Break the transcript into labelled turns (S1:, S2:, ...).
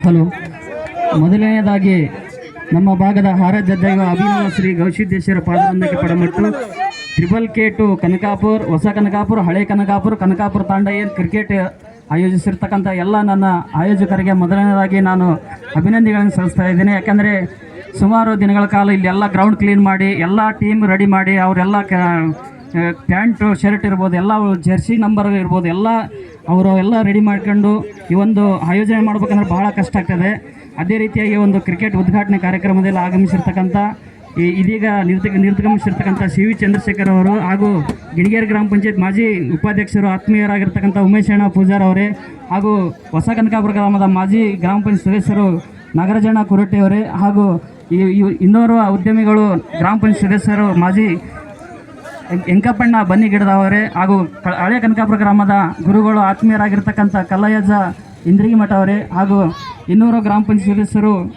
S1: Hello. ಮೊದಲನೆಯದಾಗಿ ನಮ್ಮ ಭಾಗದ ಆರಾಧ್ಯ ದೈವ ಅಭಿನವ ಶ್ರೀ ಗವಿಸಿದ್ದೇಶ್ವರ ಪಾದವೊಂದಕ್ಕೆ ಪಡಮಟ್ಟು ಕೆ ಕನಕಾಪುರ, ಹೊಸ ಕನಕಾಪುರ, ಹಳೆ ಕನಕಾಪುರ, ಕನಕಾಪುರ ತಾಂಡ ಏನು ಕ್ರಿಕೆಟ್ ಆಯೋಜಿಸಿರ್ತಕ್ಕಂಥ ಎಲ್ಲ ನನ್ನ ಆಯೋಜಕರಿಗೆ ಮೊದಲನೇದಾಗಿ ನಾನು ಅಭಿನಂದನೆಗಳನ್ನು ಸಲ್ಲಿಸ್ತಾ ಇದ್ದೀನಿ. ಯಾಕಂದರೆ ಸುಮಾರು ದಿನಗಳ ಕಾಲ ಇಲ್ಲೆಲ್ಲ ಗ್ರೌಂಡ್ ಕ್ಲೀನ್ ಮಾಡಿ ಎಲ್ಲ ಟೀಮ್ ರೆಡಿ ಮಾಡಿ ಅವರೆಲ್ಲ ಪ್ಯಾಂಟು ಶರ್ಟ್ ಇರ್ಬೋದು, ಎಲ್ಲ ಜರ್ಸಿ ನಂಬರ್ ಇರ್ಬೋದು, ಎಲ್ಲ ಅವರು ಎಲ್ಲ ರೆಡಿ ಮಾಡ್ಕೊಂಡು ಈ ಒಂದು ಆಯೋಜನೆ ಮಾಡ್ಬೇಕಂದ್ರೆ ಭಾಳ ಕಷ್ಟ ಆಗ್ತದೆ. ಅದೇ ರೀತಿಯಾಗಿ ಒಂದು ಕ್ರಿಕೆಟ್ ಉದ್ಘಾಟನೆ ಕಾರ್ಯಕ್ರಮದಲ್ಲಿ ಆಗಮಿಸಿರ್ತಕ್ಕಂಥ ಇದೀಗ ನಿರ್ಗಮಿಸಿರ್ತಕ್ಕಂಥ ಸಿ ವಿ ಚಂದ್ರಶೇಖರ್ ಅವರು ಹಾಗೂ ಗಿಣಿಗೇರಿ ಗ್ರಾಮ ಪಂಚಾಯತ್ ಮಾಜಿ ಉಪಾಧ್ಯಕ್ಷರು ಆತ್ಮೀಯರಾಗಿರ್ತಕ್ಕಂಥ ಉಮೇಶಣ್ಣ ಪೂಜಾರ್ ಅವರೇ ಹಾಗೂ ಹೊಸ ಕನಕಾಪುರ ಗ್ರಾಮದ ಮಾಜಿ ಗ್ರಾಮ ಪಂಚಾಯತ್ ಸದಸ್ಯರು ನಾಗರಾಜಣ್ಣ ಕುರಟ್ಟಿ ಅವರೇ ಹಾಗೂ ಇನ್ನೋರ್ವ ಉದ್ಯಮಿಗಳು ಗ್ರಾಮ ಪಂಚಾಯತ್ ಸದಸ್ಯರು ಮಾಜಿ ಎಂಕಪ್ಪಣ್ಣ ಬನ್ನಿಗಿಡದವರೇ ಹಾಗೂ ಹಳೆ ಕನಕಾಪುರ ಗ್ರಾಮದ ಗುರುಗಳು ಆತ್ಮೀಯರಾಗಿರ್ತಕ್ಕಂಥ ಕಲ್ಲಯ್ಯಜ್ಜ ಇಂದ್ರಿಗಿ ಮಠ ಅವರೇ ಹಾಗೂ ಇನ್ನೂರು ಗ್ರಾಮ ಪಂಚಾಯತ್ ಸದಸ್ಯರು